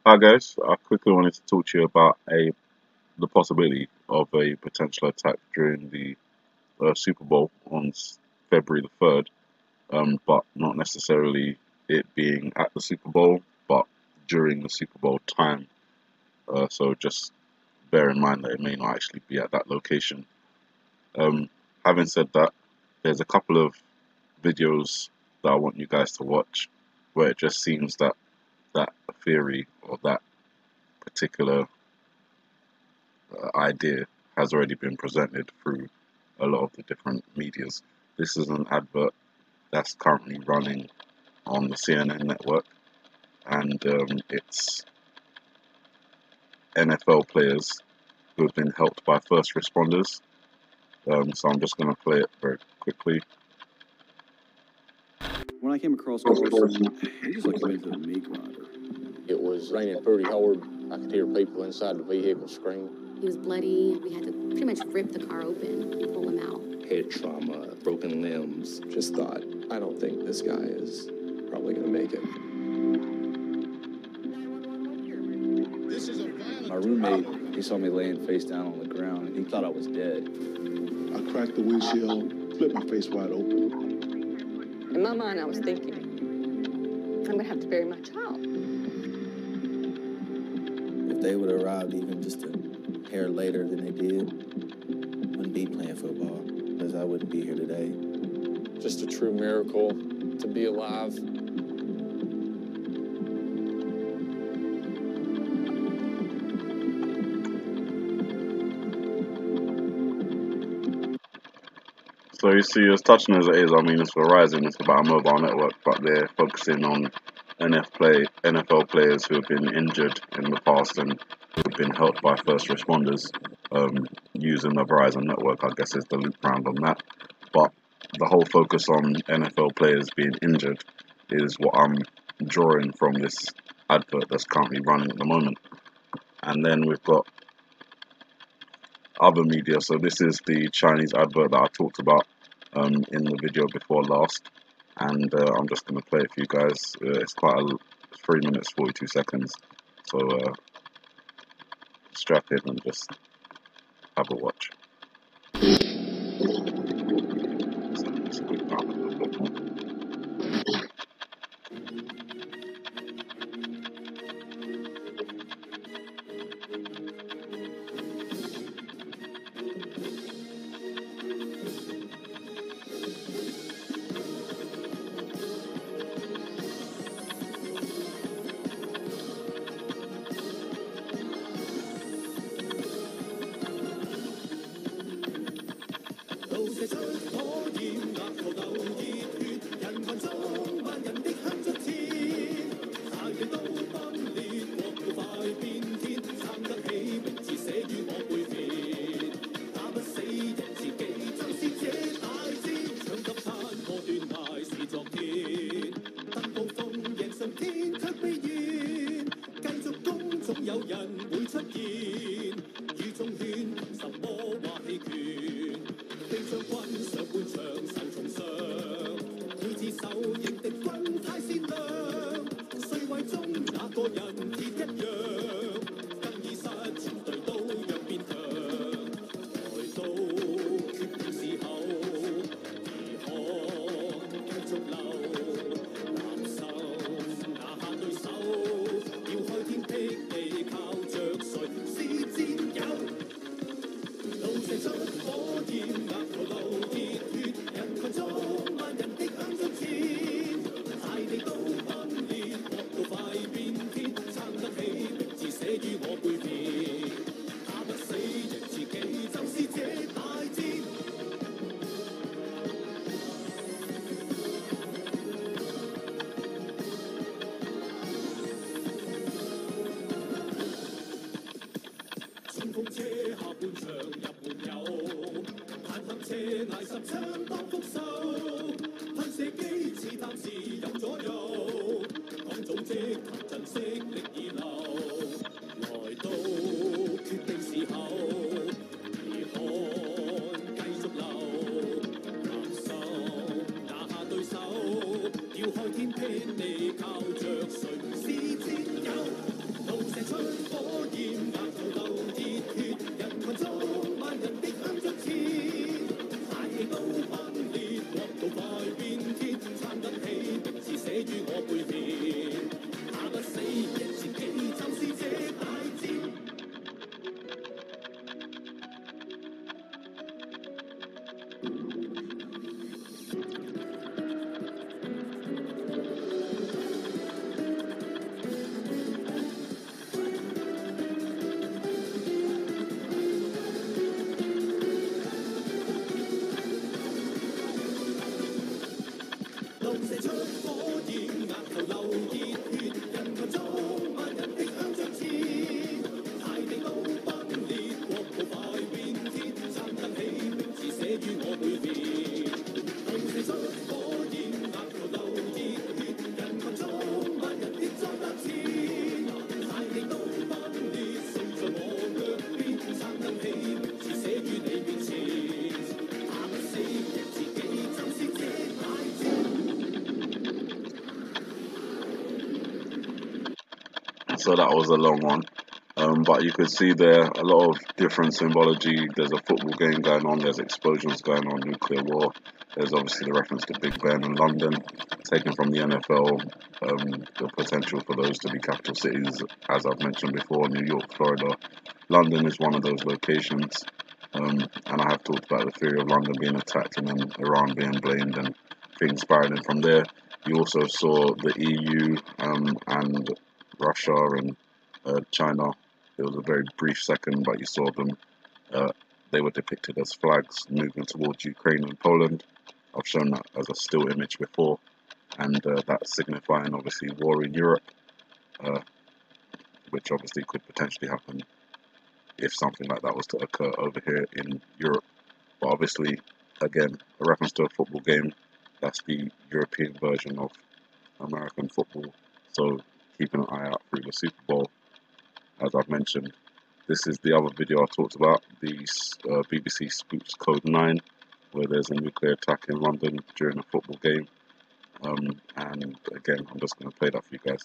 Hi guys, I quickly wanted to talk to you about the possibility of a potential attack during the Super Bowl on February the 3rd, but not necessarily it being at the Super Bowl, but during the Super Bowl time. So just bear in mind that it may not actually be at that location. Um, Having said that, there's a couple of videos that I want you guys to watch where it just seems that that theory or that particular idea has already been presented through a lot of the different medias. This is an advert that's currently running on the CNN network, and it's NFL players who have been helped by first responders. So I'm just going to play it very quickly. When I came across Carson, he just looked a bit of a meat grinder. It was raining pretty hard. I could hear people inside the vehicle scream. He was bloody. We had to pretty much rip the car open and pull him out. Head trauma, broken limbs. Just thought, I don't think this guy is probably going to make it. My roommate, he saw me laying face down on the ground, and he thought I was dead. I cracked the windshield, flipped my face wide open. In my mind, I was thinking, I'm going to have to bury my child. If they would have arrived even just a hair later than they did, I wouldn't be playing football, because I wouldn't be here today. Just a true miracle to be alive. So you see, as touching as it is, I mean, it's Verizon, it's about a mobile network, but they're focusing on NFL players who have been injured in the past and who have been helped by first responders using the Verizon network, I guess is the loop round on that. But the whole focus on NFL players being injured is what I'm drawing from this advert that's currently running at the moment. And then we've got other media. So this is the Chinese advert that I talked about in the video before last, and I'm just going to play it for you guys. It's quite a 3 minutes 42 seconds, so strap in and just have a watch. So that was a long one. But you could see there a lot of different symbology. There's a football game going on, there's explosions going on, nuclear war. There's obviously the reference to Big Ben and London, taken from the NFL, the potential for those to be capital cities, as I've mentioned before, New York, Florida. London is one of those locations, and I have talked about the theory of London being attacked and then Iran being blamed and things spiraling from there. You also saw the EU and Russia and China. It was a very brief second, but you saw them. They were depicted as flags moving towards Ukraine and Poland. I've shown that as a still image before, and that's signifying obviously war in Europe, which obviously could potentially happen if something like that was to occur over here in Europe. But obviously, again, a reference to a football game. That's the European version of American football. So keeping an eye out through the Super Bowl. As I've mentioned, this is the other video I talked about, the BBC Spooks Code 9, where there's a nuclear attack in London during a football game. And again, I'm just going to play that for you guys.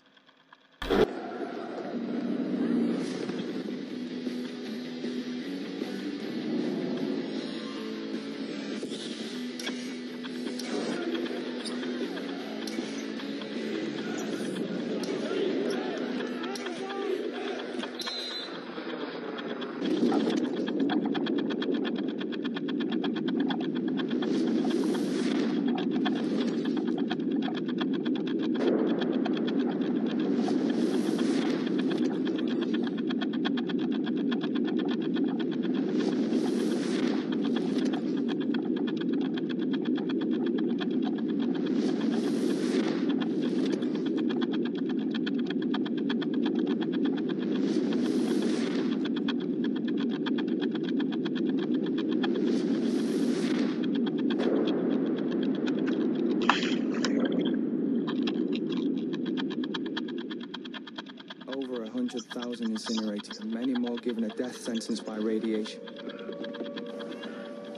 Over 100,000 incinerated and many more given a death sentence by radiation.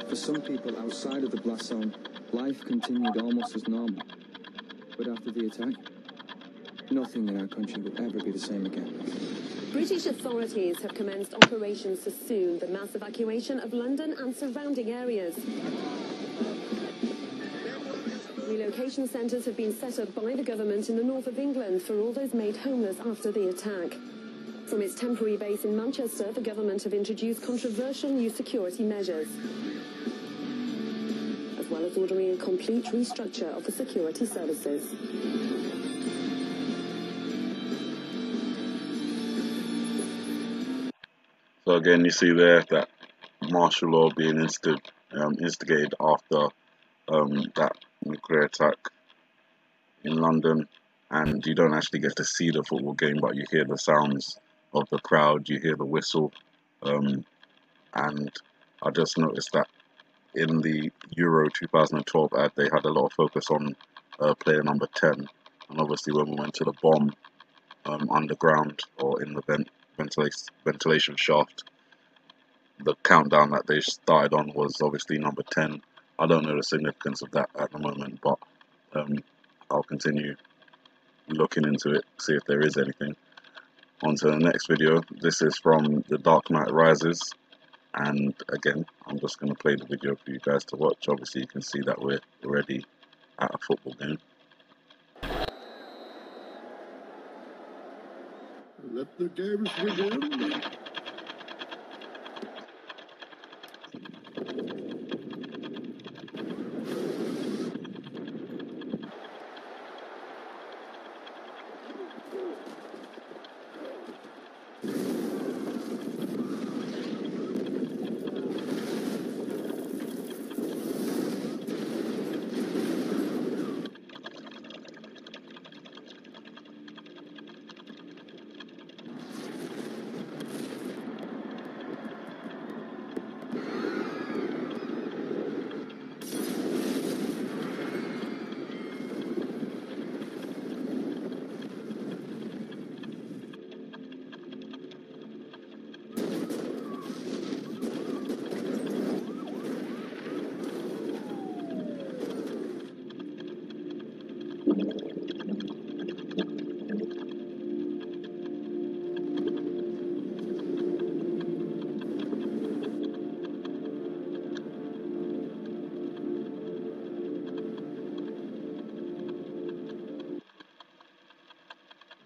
For some people outside of the blast zone, life continued almost as normal. But after the attack, nothing in our country would ever be the same again. British authorities have commenced operations to soon the mass evacuation of London and surrounding areas. Relocation centres have been set up by the government in the north of England for all those made homeless after the attack. From its temporary base in Manchester, the government have introduced controversial new security measures, as well as ordering a complete restructure of the security services. So again, you see there that martial law being instigated after that nuclear attack in London, and you don't actually get to see the football game, but you hear the sounds of the crowd, you hear the whistle, and I just noticed that in the Euro 2012 ad, they had a lot of focus on player number 10, and obviously when we went to the bomb underground or in the ventilation shaft, the countdown that they started on was obviously number 10. I don't know the significance of that at the moment, but I'll continue looking into it, see if there is anything. On to the next video. This is from The Dark Knight Rises, and again, I'm just going to play the video for you guys to watch. Obviously, you can see that we're already at a football game. Let the games begin.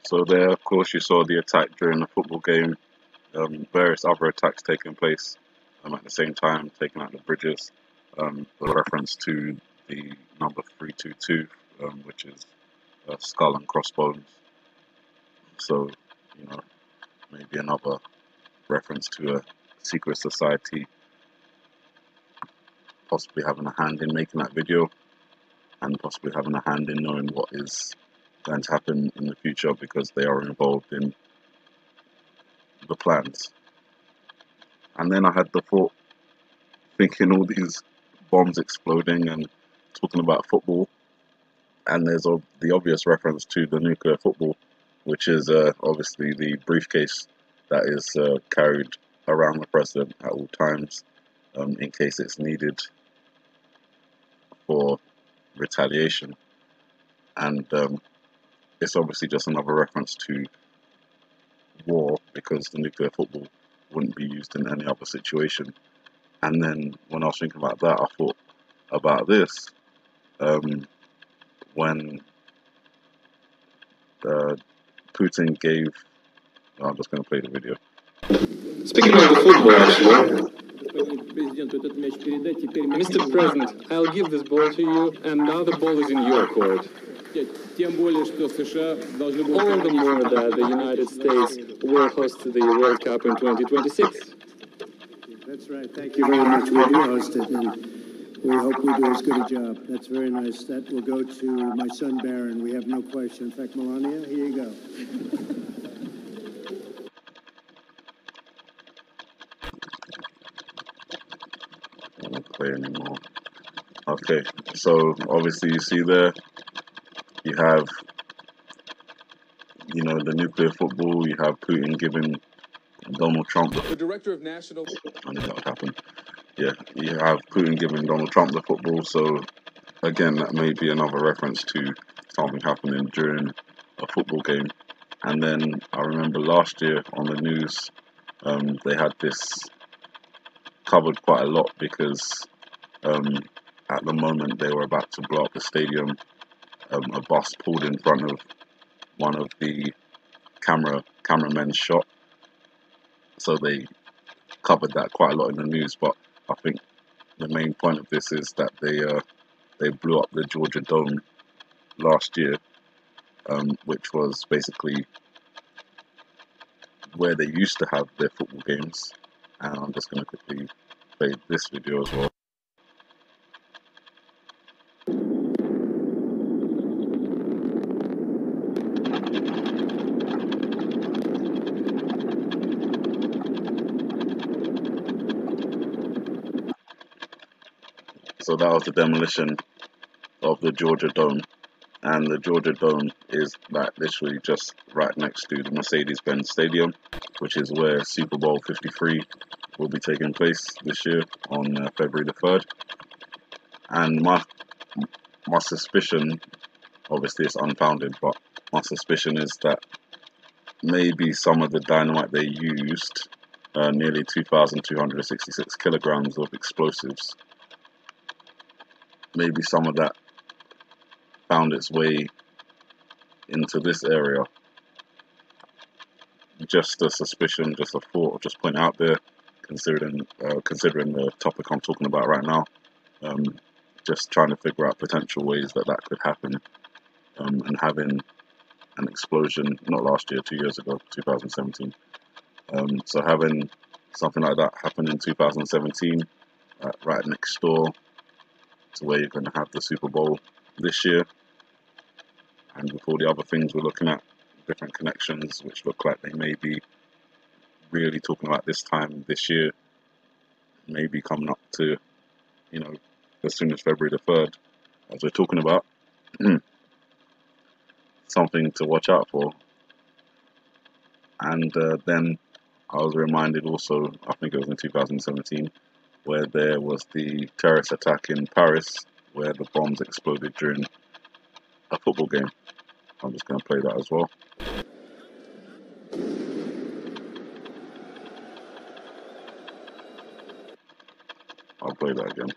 So there, of course, you saw the attack during the football game. Various other attacks taking place at the same time, taking out the bridges. The reference to the number 322, which is skull and crossbones. So, you know, maybe another reference to a secret society possibly having a hand in making that video, and possibly having a hand in knowing what is going to happen in the future, because they are involved in the plans. And then I had the thought, thinking all these bombs exploding and talking about football, and there's the obvious reference to the nuclear football, which is obviously the briefcase that is carried around the president at all times, in case it's needed for retaliation. And it's obviously just another reference to war, because the nuclear football wouldn't be used in any other situation. And then when I was thinking about that, I thought about this, when Putin gave... I'm just going to play the video. Speaking of the football, actually, Mr. President, I'll give this ball to you, and now the ball is in your court. All the more that the United States will host the World Cup in 2026. That's right. Thank you very much. We do host it, and we hope we do as good a job. That's very nice. That will go to my son, Barron. We have no question. In fact, Melania, here you go. I won't play anymore. Okay, so obviously you see there, you have, you know, the nuclear football. You have Putin giving Donald Trump The director of national... I knew that would happen. Yeah, you have Putin giving Donald Trump the football. So again, that may be another reference to something happening during a football game. And then I remember last year on the news, they had this covered quite a lot, because at the moment they were about to blow up the stadium. A bus pulled in front of one of the cameramen's shot, so they covered that quite a lot in the news. But I think the main point of this is that they blew up the Georgia Dome last year, which was basically where they used to have their football games. And I'm just going to quickly play this video as well. So that was the demolition of the Georgia Dome, and the Georgia Dome is like literally just right next to the Mercedes-Benz Stadium, which is where Super Bowl 53 will be taking place this year on February the 3rd. And my suspicion, obviously it's unfounded, but my suspicion is that maybe some of the dynamite they used, nearly 2,266 kilograms of explosives, maybe some of that found its way into this area. Just a suspicion, just a thought, just point out there, considering the topic I'm talking about right now. Just trying to figure out potential ways that that could happen, and having an explosion, not last year, 2 years ago, 2017. So having something like that happen in 2017, right next door to where you're going to have the Super Bowl this year, and with all the other things we're looking at, different connections which look like they may be really talking about this time this year, maybe coming up to, you know, as soon as February the 3rd, as we're talking about, something to watch out for. And then I was reminded also, I think it was in 2017, where there was the terrorist attack in Paris, where the bombs exploded during a football game. I'm just going to play that as well. I'll play that again.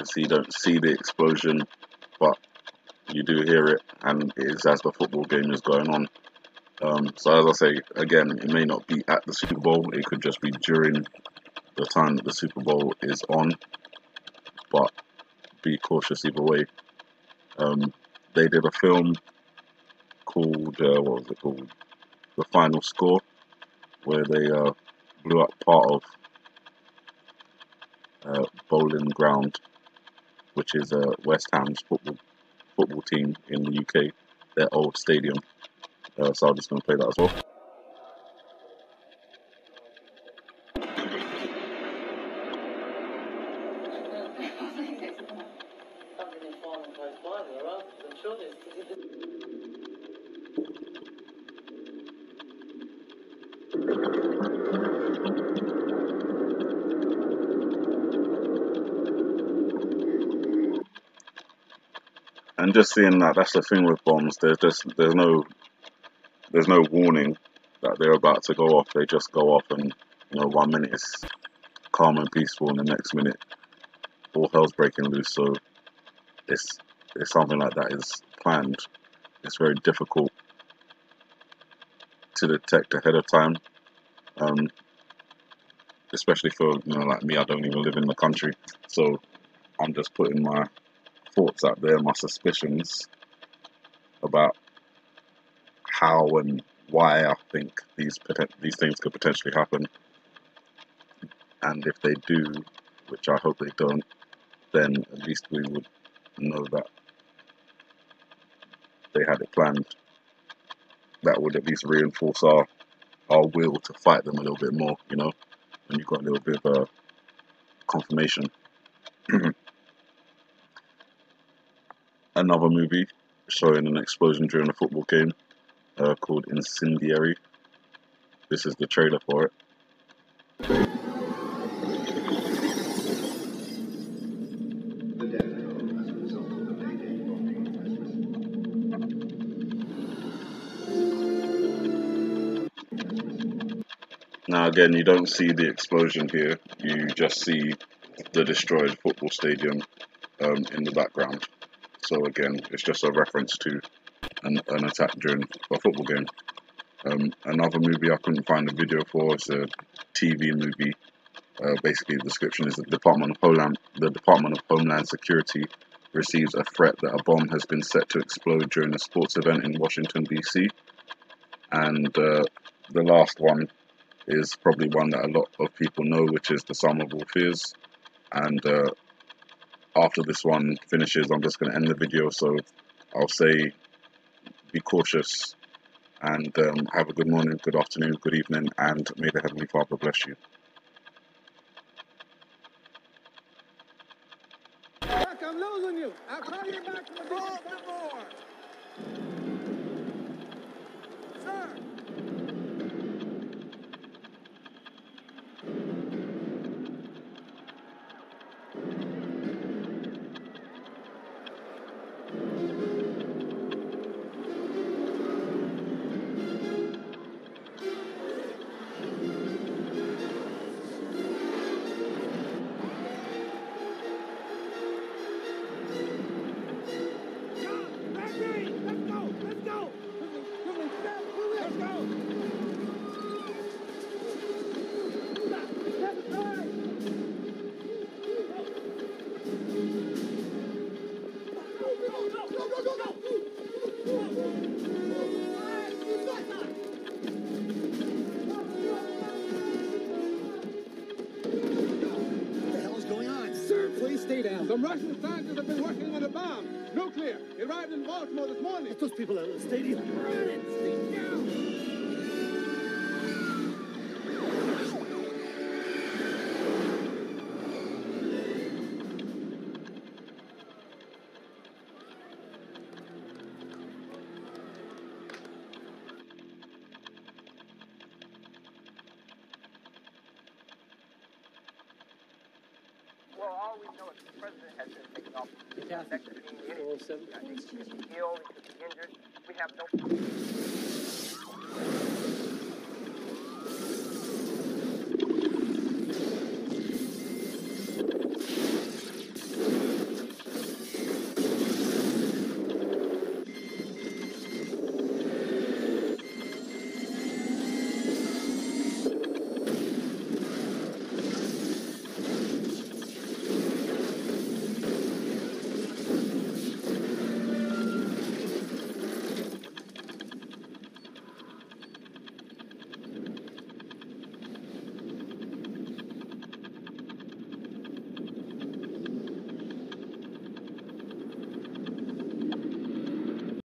Obviously, you don't see the explosion, but you do hear it, and it is as the football game is going on. So as I say, again, it may not be at the Super Bowl. It could just be during the time that the Super Bowl is on, but be cautious either way. They did a film called, what was it called? The Final Score, where they blew up part of Bowling Ground, which is West Ham's football team in the UK, their old stadium. So I'm just going to play that as well. And just seeing that's the thing with bombs. There's no warning that they're about to go off. They just go off, and 1 minute is calm and peaceful, and the next minute all hell's breaking loose. So it's something like that is planned. It's very difficult to detect ahead of time, especially for like me. I don't even live in the country, so I'm just putting my thoughts out there, my suspicions about how and why I think these things could potentially happen. And if they do, which I hope they don't, then at least we would know that they had it planned. That would at least reinforce our will to fight them a little bit more, when you've got a little bit of confirmation. Another movie showing an explosion during a football game called Incendiary. This is the trailer for it. Now again, you don't see the explosion here, you just see the destroyed football stadium in the background. So again, it's just a reference to an attack during a football game. Another movie I couldn't find a video for is a TV movie. Basically, the description is the Department of Homeland Security receives a threat that a bomb has been set to explode during a sports event in Washington, D.C. And the last one is probably one that a lot of people know, which is The Sum of All Fears. And after this one finishes, I'm just going to end the video. So I'll say be cautious, and have a good morning, good afternoon, good evening, and may the Heavenly Father bless you. Jack, I'm losing you. I'll call you back in a bit more. Sir. Stay down. Some Russian scientists have been working on a bomb. Nuclear. It arrived in Baltimore this morning. Get those people out of the stadium. Run it. Stay down. Well, all we know is the president has been taken off. Next to being injured. He could be injured. We have no...